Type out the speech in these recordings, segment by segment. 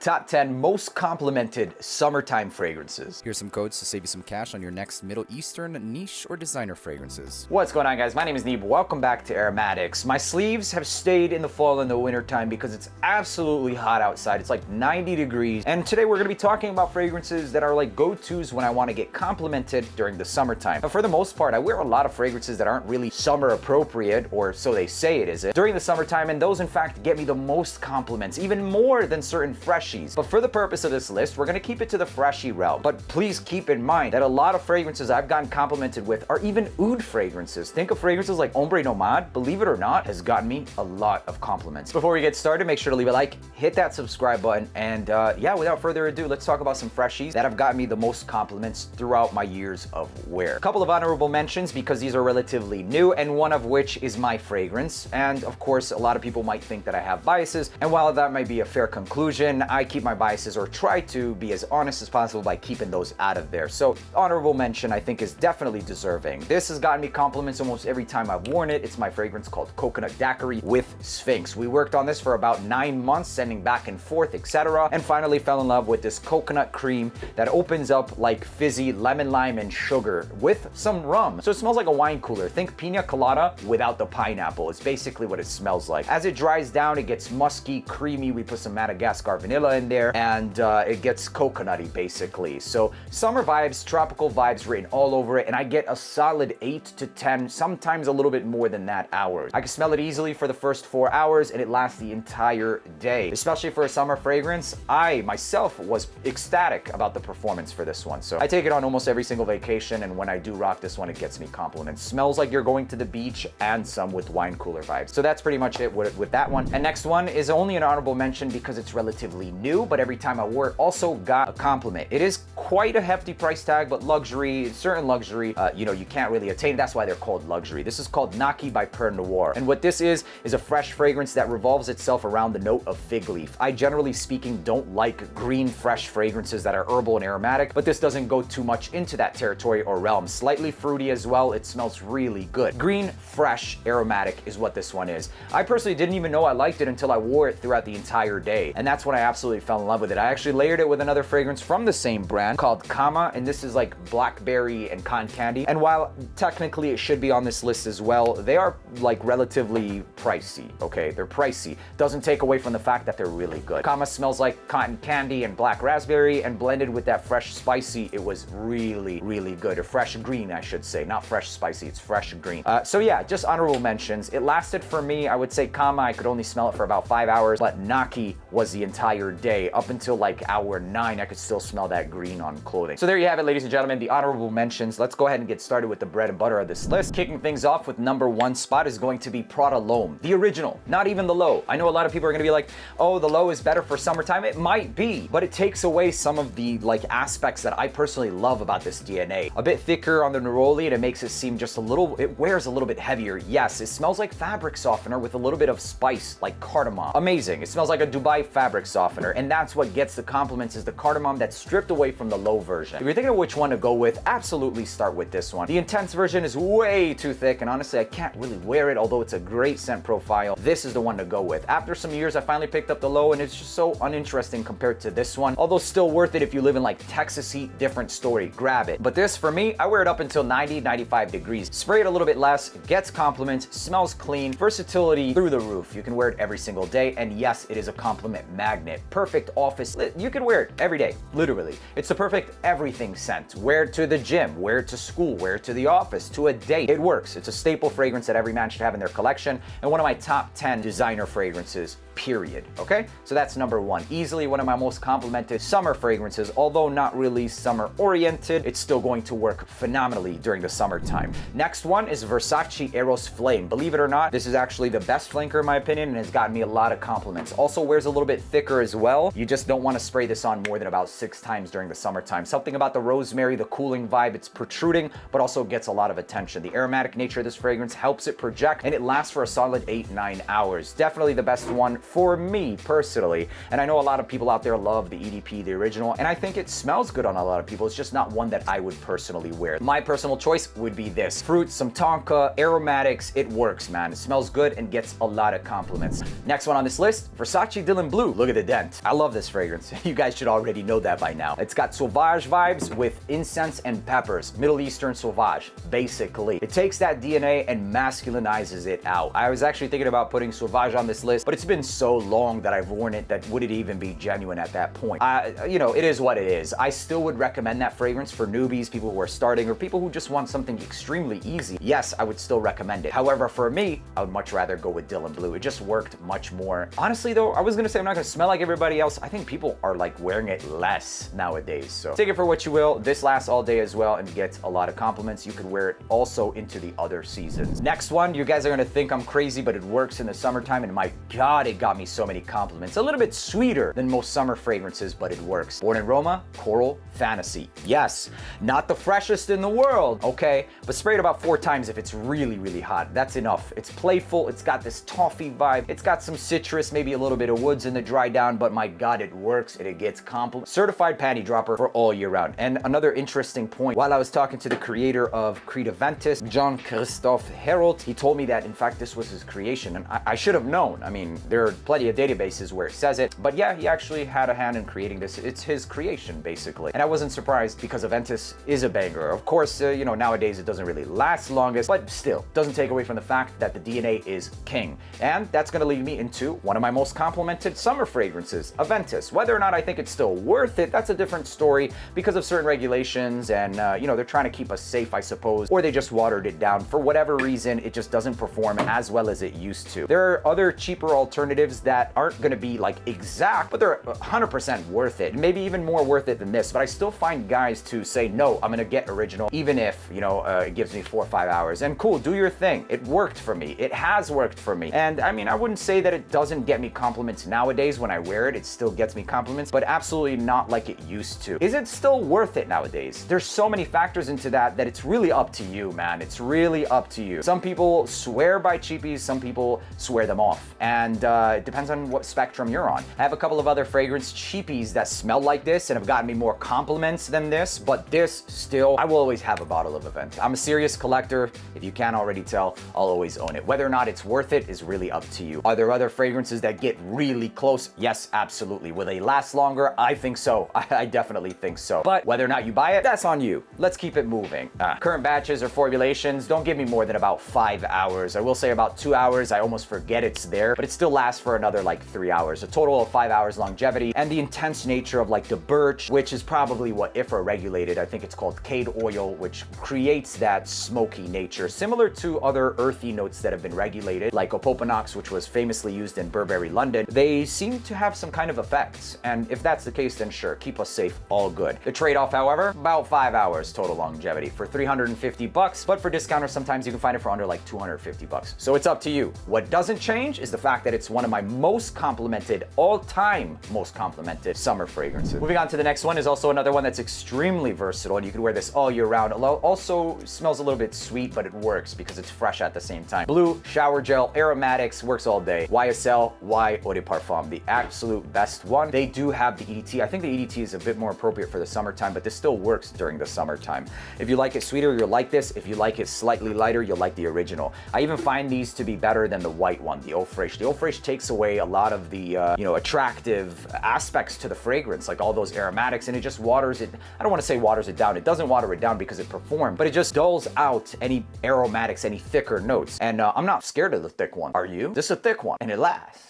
Top 10 most complimented summertime fragrances. Here's some codes to save you some cash on your next Middle Eastern, niche, or designer fragrances. What's going on, guys? My name is Neeb. Welcome back to AROMATIX. My sleeves have stayed in the fall and the winter time because it's absolutely hot outside. It's like 90 degrees. And today we're going to be talking about fragrances that are like go-tos when I want to get complimented during the summertime. But for the most part, I wear a lot of fragrances that aren't really summer appropriate, or so they say it isn't, during the summertime, and those in fact get me the most compliments, even more than certain freshies. But for the purpose of this list, we're going to keep it to the freshy realm. But please keep in mind that a lot of fragrances I've gotten complimented with are even oud fragrances. Think of fragrances like Ombre Nomad, believe it or not, has gotten me a lot of compliments. Before we get started, make sure to leave a like, hit that subscribe button, and yeah, without further ado, let's talk about some freshies that have gotten me the most compliments throughout my years of wear. A couple of honorable mentions because these are relatively new, and one of which is my fragrance. And of course, a lot of people might think that I have biases, and while that might be a fair conclusion, I keep my biases, or try to be as honest as possible by keeping those out of there. So honorable mention, I think, is definitely deserving. This has gotten me compliments almost every time I've worn it. It's my fragrance called Coconut Daiquiri with Sphinx. We worked on this for about 9 months, sending back and forth, etc., and finally fell in love with this coconut cream that opens up like fizzy lemon, lime, and sugar with some rum. So it smells like a wine cooler. Think pina colada without the pineapple. It's basically what it smells like. As it dries down, it gets musky, creamy. We put some Madagascar vanilla in there, and it gets coconutty basically. So summer vibes, tropical vibes written all over it, and I get a solid 8 to 10, sometimes a little bit more than that, hours. I can smell it easily for the first 4 hours, and it lasts the entire day. Especially for a summer fragrance, I myself was ecstatic about the performance for this one. So I take it on almost every single vacation, and when I do rock this one, it gets me compliments. Smells like you're going to the beach, and some with wine cooler vibes. So that's pretty much it with that one. And next one is only an honorable mention because it's relatively new, but every time I wore it, also got a compliment. It is quite a hefty price tag, but luxury, certain luxury, you know, you can't really attain. That's why they're called luxury. This is called Naki Pernoire. And what this is a fresh fragrance that revolves itself around the note of fig leaf. I generally speaking don't like green, fresh fragrances that are herbal and aromatic, but this doesn't go too much into that territory or realm. Slightly fruity as well. It smells really good. Green, fresh, aromatic is what this one is. I personally didn't even know I liked it until I wore it throughout the entire day. And that's when I absolutely fell in love with it. I actually layered it with another fragrance from the same brand called Kama, and this is like blackberry and cotton candy. And while technically it should be on this list as well, they are like relatively pricey, okay? They're pricey. Doesn't take away from the fact that they're really good. Kama smells like cotton candy and black raspberry, and blended with that fresh spicy, it was really, really good. Or fresh green, I should say. Not fresh spicy, it's fresh green. So yeah, just honorable mentions. It lasted for me, I would say Kama, I could only smell it for about 5 hours, but Naki was the entire day. Up until like hour 9, I could still smell that green on clothing. So there you have it, ladies and gentlemen, the honorable mentions. Let's go ahead and get started with the bread and butter of this list. Kicking things off with number 1 spot is going to be Prada L'Homme. The original, not even the low. I know a lot of people are gonna be like, oh, the low is better for summertime. It might be, but it takes away some of the like aspects that I personally love about this DNA. A bit thicker on the neroli, and it makes it seem just a little, it wears a little bit heavier. Yes, it smells like fabric softener with a little bit of spice, like cardamom. Amazing. It smells like a Dubai fabric softener, and that's what gets the compliments, is the cardamom that's stripped away from the low version. If you're thinking of which one to go with, absolutely start with this one. The intense version is way too thick, and honestly, I can't really wear it, although it's a great scent profile. This is the one to go with. After some years, I finally picked up the low, and it's just so uninteresting compared to this one, although still worth it if you live in like Texas heat, different story, grab it. But this, for me, I wear it up until 90, 95 degrees. Spray it a little bit less, gets compliments, smells clean, versatility through the roof. You can wear it every single day, and yes, it is a compliment magnet. Perfect office, you can wear it every day, literally. It's the perfect everything scent. Wear it to the gym, wear it to school, wear it to the office, to a date. It works. It's a staple fragrance that every man should have in their collection, and one of my top 10 designer fragrances, period. Okay, so that's number 1. Easily one of my most complimented summer fragrances. Although not really summer oriented, it's still going to work phenomenally during the summertime. Next one is Versace Eros Flame. Believe it or not, this is actually the best flanker in my opinion, and has gotten me a lot of compliments. Also wears a little bit thicker as well. You just don't want to spray this on more than about 6 times during the summertime. Something about the rosemary, the cooling vibe, it's protruding, but also gets a lot of attention. The aromatic nature of this fragrance helps it project, and it lasts for a solid 8-9 hours. Definitely the best one for me personally. And I know a lot of people out there love the EDP, the original, and I think it smells good on a lot of people. It's just not one that I would personally wear. My personal choice would be this. Fruit, some tonka, aromatics, it works, man. It smells good and gets a lot of compliments. Next one on this list, Versace Dylan Blue. Look at the dent. I love this fragrance. You guys should already know that by now. It's got sauvage vibes with incense and peppers. Middle Eastern sauvage, basically. It takes that DNA and masculinizes it out. I was actually thinking about putting sauvage on this list, but it's been so long that I've worn it that would it even be genuine at that point? You know, it is what it is. I still would recommend that fragrance for newbies, people who are starting, or people who just want something extremely easy. Yes, I would still recommend it. However, for me, I would much rather go with Dylan Blue. It just worked much more. Honestly though, I was gonna say I'm not gonna smell like everybody else. I think people are like wearing it less nowadays. So take it for what you will. This lasts all day as well and gets a lot of compliments. You could wear it also into the other seasons. Next one, you guys are gonna think I'm crazy, but it works in the summertime, and my God, it got me so many compliments. A little bit sweeter than most summer fragrances, but it works. Born in Roma, Coral Fantasy. Yes, not the freshest in the world, okay? But spray it about 4 times if it's really, really hot. That's enough. It's playful, it's got this toffee vibe, it's got some citrus, maybe a little bit of woods in the dry down, but my God, it works and it gets compliments. Certified panty dropper for all year round. And another interesting point, while I was talking to the creator of Creed Aventus, Jean-Christophe Herold, he told me that in fact this was his creation, and I should have known. I mean, there are plenty of databases where it says it, but yeah, he actually had a hand in creating this. It's his creation, basically. And I wasn't surprised because Aventus is a banger. Of course, you know, nowadays it doesn't really last longest, but still, doesn't take away from the fact that the DNA is king. And that's gonna lead me into one of my most complimented summer fragrances, Aventus. Whether or not I think it's still worth it, that's a different story because of certain regulations and, you know, they're trying to keep us safe, I suppose, or they just watered it down. For whatever reason, it just doesn't perform as well as it used to. There are other cheaper alternatives that aren't gonna be like exact, but they're 100% worth it. Maybe even more worth it than this, but I still find guys to say, no, I'm gonna get original, even if, you know, it gives me 4 or 5 hours. And cool, do your thing. It worked for me. It has worked for me. And I mean, I wouldn't say that it doesn't get me compliments nowadays when I wear it. It still gets me compliments, but absolutely not like it used to. Is it still worth it nowadays? There's so many factors into that it's really up to you, man. It's really up to you. Some people swear by cheapies, some people swear them off. And it depends on what spectrum you're on. I have a couple of other fragrance cheapies that smell like this and have gotten me more compliments than this, but this still, I will always have a bottle of Aventus. I'm a serious collector. If you can't already tell, I'll always own it. Whether or not it's worth it is really up to you. Are there other fragrances that get really close? Yes, absolutely. Will they last longer? I think so. I definitely think so. But whether or not you buy it, that's on you. Let's keep it moving. Current batches or formulations don't give me more than about 5 hours. I will say about 2 hours, I almost forget it's there, but it still lasts for another like 3 hours. A total of 5 hours longevity, and the intense nature of like the birch, which is probably what IFRA regulated. I think it's called cade oil, which creates that smoky nature, similar to other earthy notes that have been regulated, like Opopanax, which was famously used in Burberry London. They seem to have some kind of effects, and if that's the case, then sure, keep us safe, all good. The trade-off, however, about 5 hours total longevity for $350, but for discounters, sometimes you can find it for under like $250. So it's up to you. What doesn't change is the fact that it's one of my most complimented, all-time most complimented summer fragrances. Moving on to the next one is also another one that's extremely versatile, and you can wear this all year round. Also smells a little bit sweet, but it works because it's fresh at the same time. Blue Shower Gel Aromatics works all day. YSL Y Eau de Parfum, the absolute best one. They do have the EDT. I think the EDT is a bit more appropriate for the summertime, but this still works during the summertime. If you like it sweeter, you'll like this. If you like it slightly lighter, you'll like the original. I even find these to be better than the white one, the Eau Fraiche. The Eau Fraiche takes away a lot of the, you know, attractive aspects to the fragrance, like all those aromatics, and it just waters it. I don't want to say waters it down. It doesn't water it down because it performed, but it just dulls out any aromatics, any thicker notes. And I'm not scared of the thick one. Are you? This is a thick one, and it lasts.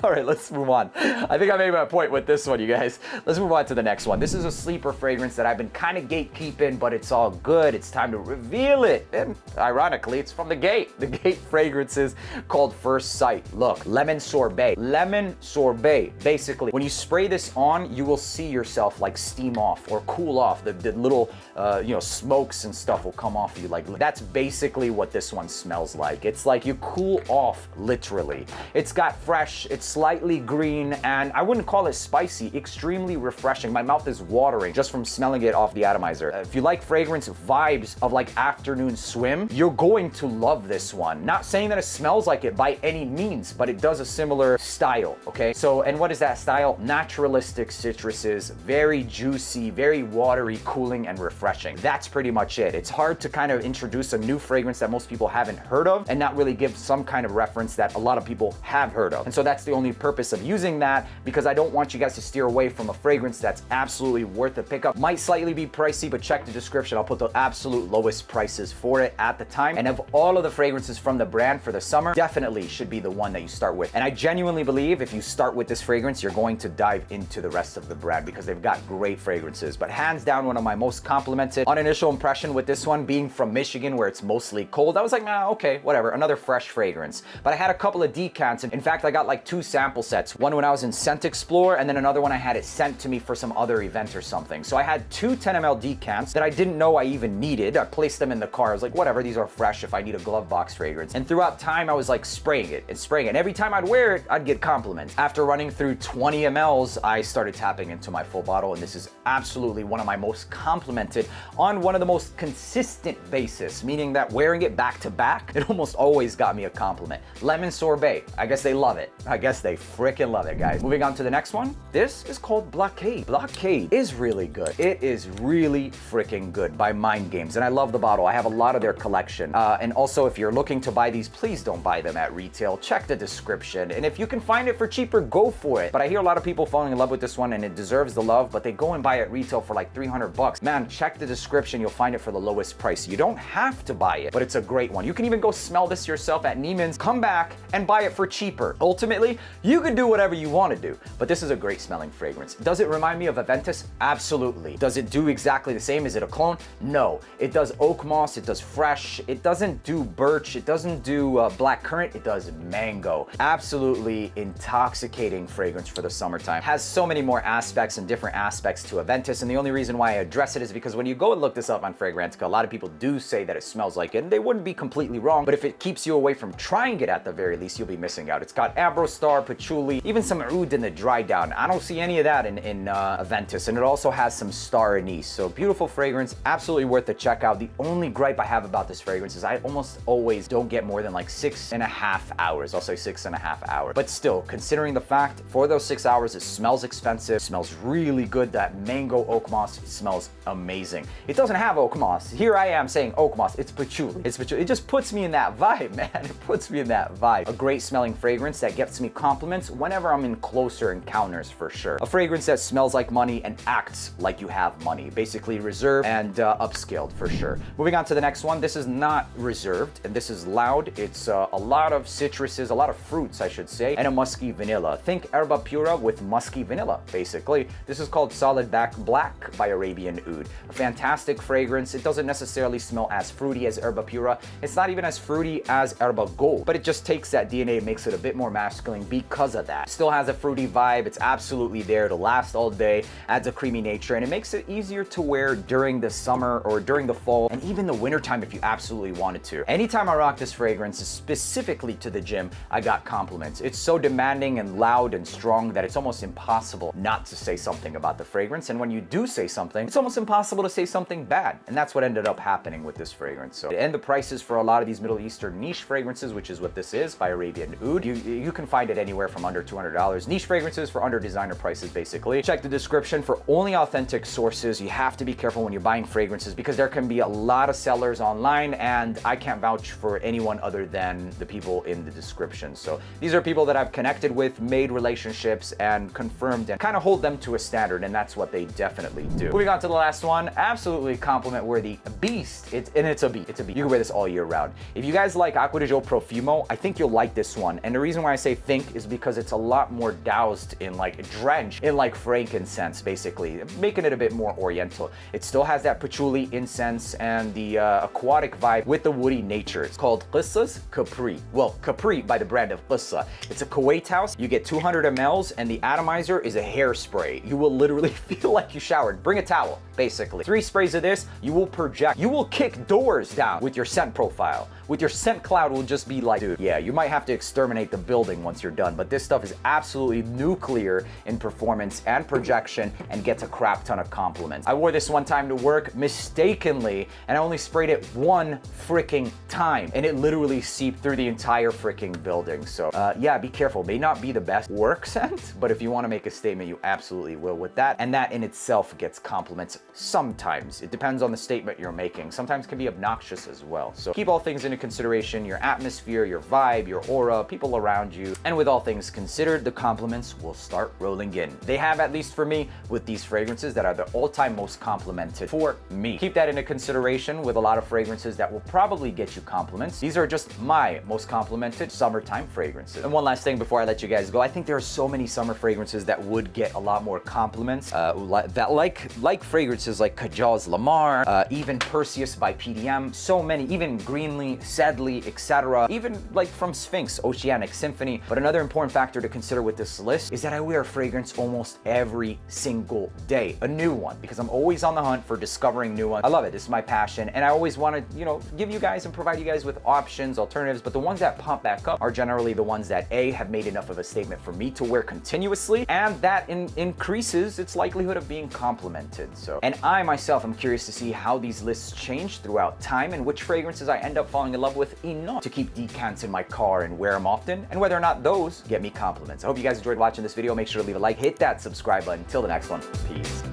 All right, let's move on. I think I made my point with this one, you guys. Let's move on to the next one. This is a sleeper fragrance that I've been kind of gatekeeping, but it's all good. It's time to reveal it. And ironically, it's from the Gate. The Gate fragrance is called First Sight. Look, lemon sorbet. Lemon sorbet. Basically, when you spray this on, you will see yourself like steam off or cool off. The little, you know, smokes and stuff will come off you. Like, that's basically what this one smells like. It's like you cool off, literally. It's got fresh, it's slightly green, and I wouldn't call it spicy, extremely refreshing. My mouth is watering just from smelling it off the atomizer. If you like fragrance vibes of like afternoon swim, you're going to love this one. Not saying that it smells like it by any means, but it does a similar style, okay? So, and what is that style? Naturalistic citruses, very juicy, very watery, cooling, and refreshing. That's pretty much it. It's hard to kind of introduce a new fragrance that most people haven't heard of and not really give some kind of reference that a lot of people have heard of. And so that's the only purpose of using that, because I don't want you guys to steer away from a fragrance that's absolutely worth a pickup. Might slightly be pricey, but check the description. I'll put the absolute lowest prices for it at the time. And of all of the fragrances from the brand for the summer, definitely should be the one that you start with. And I genuinely believe if you start with this fragrance, you're going to dive into the rest of the brand because they've got great fragrances. But hands down, one of my most complimented on initial impression with this one, being from Michigan where it's mostly cold, I was like, nah, okay, whatever, another fresh fragrance. But I had a couple of decants. In fact, I got like 2 sample sets. One when I was in Scent Explore, and then another one I had it sent to me for some other event or something. So I had 2 10 ml decants that I didn't know I even needed. I placed them in the car. I was like, whatever, these are fresh if I need a glove box fragrance. And throughout time, I was like spraying it and spraying it. And every time I'd wear it, I'd get compliments. After running through 20 mLs, I started tapping into my full bottle, and this is absolutely one of my most complimented on one of the most consistent basis, meaning that wearing it back to back, it almost always got me a compliment. Lemon sorbet. I guess they love it. I guess they freaking love it, guys. Moving on to the next one. This is called Blockade. Blockade is really good. It is really freaking good by Mind Games, and I love the bottle. I have a lot of their collection. And also, if you're looking to buy these, please don't buy them at retail. Check the description, and if you can find it for cheaper, go for it. But I hear a lot of people falling in love with this one, and it deserves the love, but they go and buy it at retail for like 300 bucks. Man, check the description. You'll find it for the lowest price. You don't have to buy it, but it's a great one. You can even go smell this yourself at Neiman's, come back and buy it for cheaper. Ultimately, you can do whatever you want to do, but this is a great smelling fragrance. Does it remind me of Aventus? Absolutely. Does it do exactly the same? Is it a clone? No. It does oak moss, it does fresh, it doesn't do birch, it doesn't do black currant, it does mango. Absolutely intoxicating fragrance for the summertime. Has so many more aspects and different aspects to Aventus, and the only reason why I address it is because when you go and look this up on Fragrantica, a lot of people do say that it smells like it, and they wouldn't be completely wrong, but if it keeps you away from trying it at the very least, you'll be missing out. It's got Abrostar, Patchouli, even some oud in the dry down. I don't see any of that in Aventus, and it also has some star anise. So beautiful fragrance, absolutely worth the check out. The only gripe I have about this fragrance is I almost always don't get more than like 6.5 hours. I'll say 6.5 hours. But still, considering the fact for those 6 hours, it smells expensive, smells really good. That mango oak moss smells amazing. It doesn't have oak moss. Here I am saying oak moss. It's patchouli. It's patchouli. It just puts me in that vibe, man. It puts me in that vibe. A great smelling fragrance that gets me compliments whenever I'm in closer encounters, for sure. A fragrance that smells like money and acts like you have money. Basically reserved and upscaled, for sure. Moving on to the next one. This is not reserved, and this is loud. It's a lot of citruses, a lot of fruits, I should say, and a musky vanilla. Think Herba Pura with musky vanilla, basically. This is called Solid Black by Arabian Oud. A fantastic fragrance. It doesn't necessarily smell as fruity as Herba Pura. It's not even as fruity as Herba Gold, but it just takes that DNA and makes it a bit more masculine because of that. Still has a fruity vibe. It's absolutely there to last all day, adds a creamy nature, and it makes it easier to wear during the summer or during the fall, and even the wintertime if you absolutely wanted to. Anytime I rock this fragrance, specifically to the gym, I got compliments. It's so demanding and loud and strong that it's almost impossible not to say something about the fragrance, and when you do say something, it's almost impossible to say something bad, and that's what ended up happening with this fragrance. So, and the prices for a lot of these Middle Eastern niche fragrances, which is what this is by Arabian Oud, you can find it anywhere from under $200. Niche fragrances for under designer prices, basically. Check the description for only authentic sources. You have to be careful when you're buying fragrances because there can be a lot of sellers online, and I can't vouch for anyone other than the people in the description. So these are people that I've connected with, made relationships, and confirmed and kind of hold them to a standard, and that's what they definitely do. Moving on to the last one, absolutely compliment worthy beast. It's a beast. It's a beast. You can wear this all year round. If you guys like Acqua di Gio Profumo, I think you'll like this one. And the reason why I say think is because it's a lot more doused in like drenched in like frankincense, basically, making it a bit more oriental. It still has that patchouli incense and the aquatic vibe with the woody nature. It's called Qissa's Capri. Well, Capri by the brand of Qissa. It's a Kuwait house. You get 200 mLs, and the atomizer is a hairspray. You will literally feel like you showered. Bring a towel, basically. 3 sprays of this, you will project. You will kick doors down with your scent profile. with your scent cloud will just be like, dude, yeah, you might have to exterminate the building once you're done, but this stuff is absolutely nuclear in performance and projection and gets a crap ton of compliments. I wore this one time to work mistakenly, and I only sprayed it one freaking time, and it literally seeped through the entire freaking building. So yeah, be careful. May not be the best work scent, but if you want to make a statement, you absolutely will with that, and that in itself gets compliments sometimes. It depends on the statement you're making. Sometimes can be obnoxious as well. So keep all things into consideration, your atmosphere, your vibe, your aura, people around you, and with all things considered, the compliments will start rolling in. They have, at least for me, with these fragrances that are the all-time most complimented for me. Keep that into consideration with a lot of fragrances that will probably get you compliments. These are just my most complimented summertime fragrances. And one last thing before I let you guys go, I think there are so many summer fragrances that would get a lot more compliments, like fragrances like Kajal's Lamar, even Perseus by PDM, so many, even Greenly, Sedley, etc. Even like from Sphinx, Oceanic Symphony. But another important factor to consider with this list is that I wear a fragrance almost every single day, a new one, because I'm always on the hunt for discovering new ones. I love it. This is my passion, and I always want to, you know, give you guys and provide you guys with options, alternatives, but the ones that pump back up are generally the ones that A, have made enough of a statement for me to wear continuously, and that increases its likelihood of being complimented. So, and I myself am curious to see how these lists change throughout time and which fragrances I end up falling in love with enough to keep decants in my car and wear them often, and whether or not those get me compliments. I hope you guys enjoyed watching this video. Make sure to leave a like, hit that subscribe button. Till the next one, peace.